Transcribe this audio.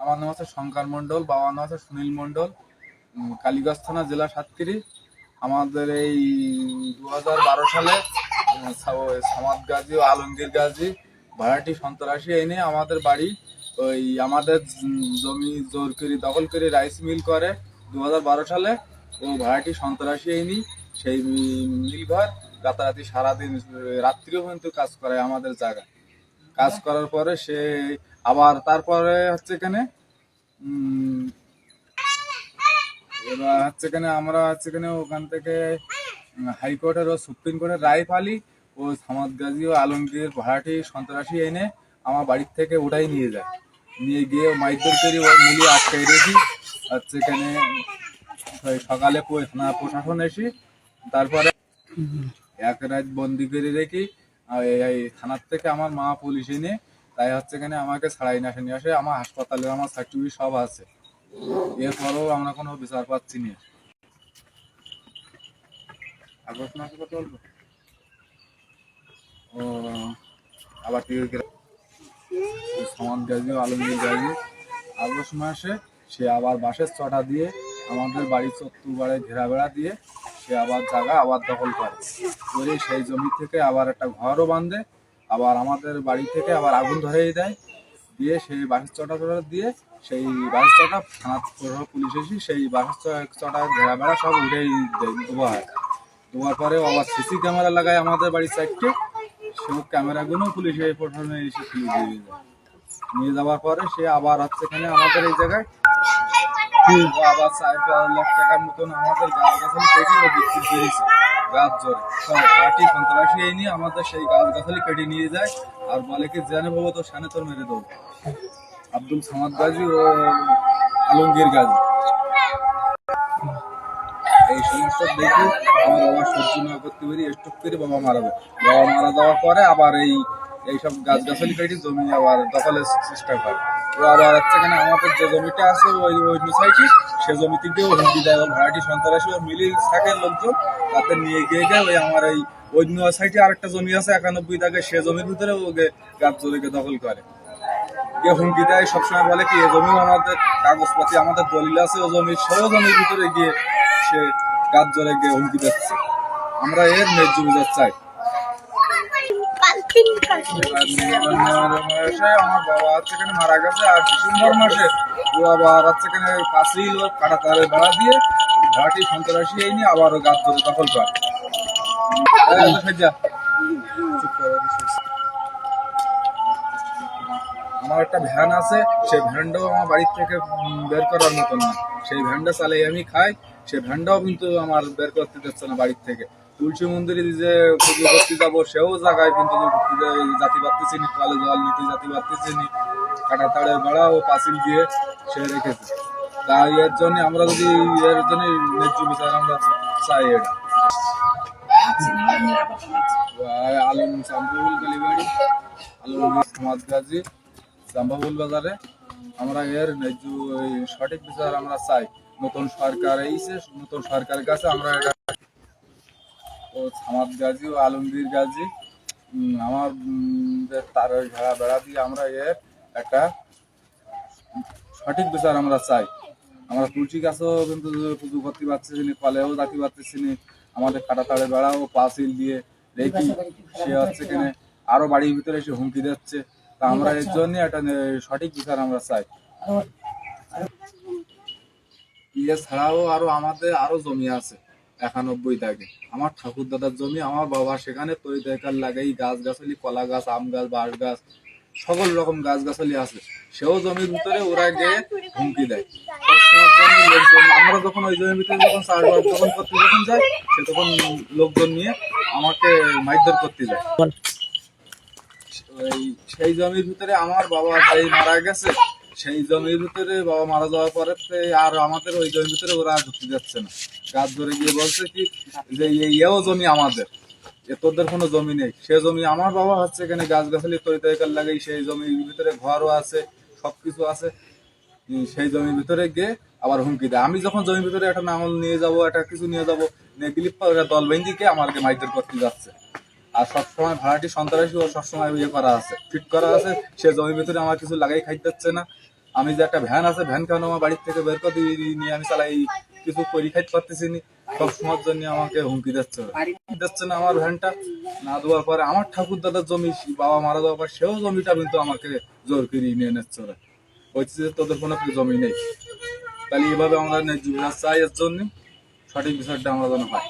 আমার নাম হচ্ছে শঙ্কর মণ্ডল, বাবার নাম হচ্ছে সুনীল মণ্ডল, কালীগঞ্জ থানা, জেলা সাতক্ষীরা। আমাদের এই 2012 সালে সামাদ গাজী ও আলমগীর গাজী ভাড়াটি সন্ত্রাসী এনে আমাদের বাড়ি ওই আমাদের জমি জোর করে দখল করে রাইস মিল করে 2012 সালে। ও ভাড়াটি সন্ত্রাসী এনে সেই মিল ঘর রাতারাতি সারাদিন রাত্রিও পর্যন্ত কাজ করে আমাদের জায়গায়। কাজ করার পরে সে আবার তারপরে হচ্ছে এখানে এবার হচ্ছে এখানে আমরা হচ্ছে এখানে ওখান থেকে হাইকোর্টের ও সুপ্রিম কোর্টের রায় পালি ও সামাদ গাজী ও আলমগীর ভাড়াটি সন্ত্রাসী এনে আমার বাড়ির থেকে ওটাই নিয়ে যায়। নিয়ে গিয়ে মাইদুর করি ও মিলিয়ে আটকাই রেখি। হচ্ছে এখানে সকালে থানা প্রশাসন এসে তারপরে এক রাত বন্দি করে রেখি। এই থানার থেকে আমার মা পুলিশ এনে তাই হচ্ছে এখানে আমাকে ছাড়াই না নিয়ে আসে। আমার হাসপাতালে আমার সার্টিফিকেট সব আছে, এরপরেও আমরা কোনো বিচার পাচ্ছি না। আগস্ট মাসে কত বলবো ও আবার সামাদ গাজী ও আলমগীর গাজী আগস্ট মাসে সে আবার বাঁশের চটা দিয়ে আমাদের বাড়ি চত্বরবারে ঘেরা বেড়া দিয়ে সে আবার জায়গা আবার দখল করে সেই জমি থেকে আবার একটা ঘরও বাঁধে। আবার আমাদের বাড়ি থেকে আবার আগুন ধরেই দেয়, দিয়ে সেই বাঁশের চটা দিয়ে সেই বাঁশের চটা থানা পুলিশ এসে সেই বাঁশের চটা ঘেরা বেড়া সব উঠেই দেওয়া হয়। দেওয়ার পরে আবার সিসি ক্যামেরা লাগায় আমাদের বাড়ির সাইডে, সেই ক্যামেরাগুলো পুলিশে প্রশাসনে এসে তুলে দিয়ে যায়। নিয়ে যাওয়ার পরে সে আবার হচ্ছে এখানে আমাদের এই জায়গায় আবার 4 লাখ টাকার মতন আমাদের গাছ গাছালি কেটে বিক্রি করেছে গাছ জোরে। ভাড়াটি সন্ত্রাসী এই নিয়ে আমাদের সেই গাছ গাছালি কেটে নিয়ে যায় আর বলে কি জানে বাবু তো সানে তোর মেরে দেবো। আব্দুল সামাদ গাজী ও আলমগীর গাজী এই সমস্ত দেখে আমার বাবা সহ্য না করতে পারি স্টক করে বাবা মারা যায়। বাবা মারা যাওয়ার পরে আবার এইসব গাছ গাছালি কেটে জমি আবার দখলের চেষ্টা করে। ও আবার হচ্ছে এখানে আমাদের যে জমিটা আছে ওই সাইডে সে জমি থেকেও হুমকি দেয়। ভাড়াটি সন্ত্রাসী ও মিলি থাকে লোকজন তাতে নিয়ে গিয়ে ওই আমার এই অন্য সাইডে আরেকটা জমি আছে 91 দাগে, সে জমির ভিতরে ওকে গাছ জোরেকে দখল করে গিয়ে হুমকি দেয়। সবসময় বলে কি এ জমিও আমাদের কাগজপাতি আমাদের দলিল আছে, ও জমির সেও জমির ভিতরে গিয়ে সে গাছ জোরে গিয়ে হুমকি দিচ্ছে। আমরা এর ন্যায্য বিচার চাই। আমার বাবা হচ্ছে এখানে মারা গেছে আর ডিসেম্বর মাসে ও আবার হচ্ছে এখানে পাঁচিল ও কাটা তারের বেড়া দিয়ে ভাড়াটি সন্ত্রাসী এই নিয়ে আবার গাছ ধরে দখল করে। আমার একটা ভ্যান আছে, সেই ভ্যানটাও আমার বাড়ির থেকে বের করার মতন না। সেই ভ্যানটা চালাই আমি খাই, সেই ভ্যানটাও কিন্তু আমার বের করতে দিচ্ছে না বাড়ির থেকে। তুলসী মন্দিরে যে পুজো করতে যাবো সেও জায়গায় কিন্তু জাতি পারতেছি নি, কলে জল নিতে জাতি পারতেছি নি, কাটা তাড়ের বেড়া ও পাঁচিল দিয়ে সে রেখেছে। তাই এর জন্য আমরা যদি এর জন্য ন্যায্য বিচার আমরা চাই। এটা আলম চাম্পাবুল কালীবাড়ি, আলম সামাদ গাজী চাম্পাবুল বাজারে। আমরা এর ন্যায্য সঠিক বিচার আমরা চাই। নতুন সরকার এইছে, নতুন সরকারের কাছে আমরা এটা ও সামাদ গাজী ও আলমগীর গাজী আমার তার ঘেরা বেড়া দিয়ে আমরা এর একটা সঠিক বিচার আমরা চাই। আমরা তুলসী গাছও কিন্তু পুজো করতে পারতেছি না, কলেও যাতে পারতেছি না, আমাদের কাটা তাড়ে বেড়াও পাঁচিল দিয়ে রেখি সে হচ্ছে এখানে আরো বাড়ির ভিতরে এসে হুমকি দিচ্ছে। তা আমরা এর জন্য একটা সঠিক বিচার আমরা চাই। এছাড়াও আরো আমাদের আরো জমি আছে 91 দাগে, আমার ঠাকুর দাদার জমি। আমার বাবা সেখানে তৈরি দেখার লাগাই গাছ গাছালি, কলা গাছ, আম গাছ, বাঁশ গাছ, সকল রকম গাছ গাছালি আছে। সেও জমির ভিতরে ওরা গিয়ে হুমকি দেয় সবসময়ের লোকজন। আমরা যখন ওই জমির ভিতরে যখন চাষবাস যখন করতে যখন যাই সে তখন লোকজন নিয়ে আমাকে মারধর করতে যায়। সেই জমির ভিতরে আমার বাবা যেই মারা গেছে সেই জমির ভিতরে বাবা মারা যাওয়ার পরে আর আমাদের ওই জমির ভিতরে ওরা ঢুকতে যাচ্ছে না। গাছ ধরে গিয়ে বলছে কি যে এও জমি আমাদের, তোদের কোনো জমি নেই। সে জমি আমার বাবা হচ্ছে এখানে গাছ গাছালি তৈরি তৈরি লাগাই, সেই জমির ভিতরে ঘরও আছে, সবকিছু আছে। সেই জমির ভিতরে গিয়ে আবার হুমকি দেয়। আমি যখন জমির ভিতরে একটা নাঙল নিয়ে যাবো, একটা কিছু নিয়ে যাবো, দল বেঁধিকে আমাকে মাইদের করতে যাচ্ছে। আর সবসময় ভাড়াটি সন্ত্রাসী ও সবসময় ইয়ে করা আছে, ফিট করা আছে। সে জমির ভিতরে আমার কিছু লাগাই খাইতে হচ্ছে না। আমি যে একটা ভ্যান আছে ভ্যান কেন আমার বাড়ির থেকে বের করে নিয়ে আমি চালাই কিছু করি খাইতে পারতেছি নি, সব সময়ের জন্য আমাকে হুমকি দিচ্ছে ওরা। দিচ্ছে না আমার ভ্যানটা না দেওয়ার পরে আমার ঠাকুর দাদার জমি বাবা মারা যাওয়ার পর সেও জমিটা কিন্তু আমাকে জোর করে নিয়ে নিচ্ছে ওরা, বলছে যে তোদের কোনো জমি নেই। তাহলে এভাবে আমরা ন্যায্য বিচার চাই, এর জন্য সঠিক বিচারটা আমরা যেন পাই।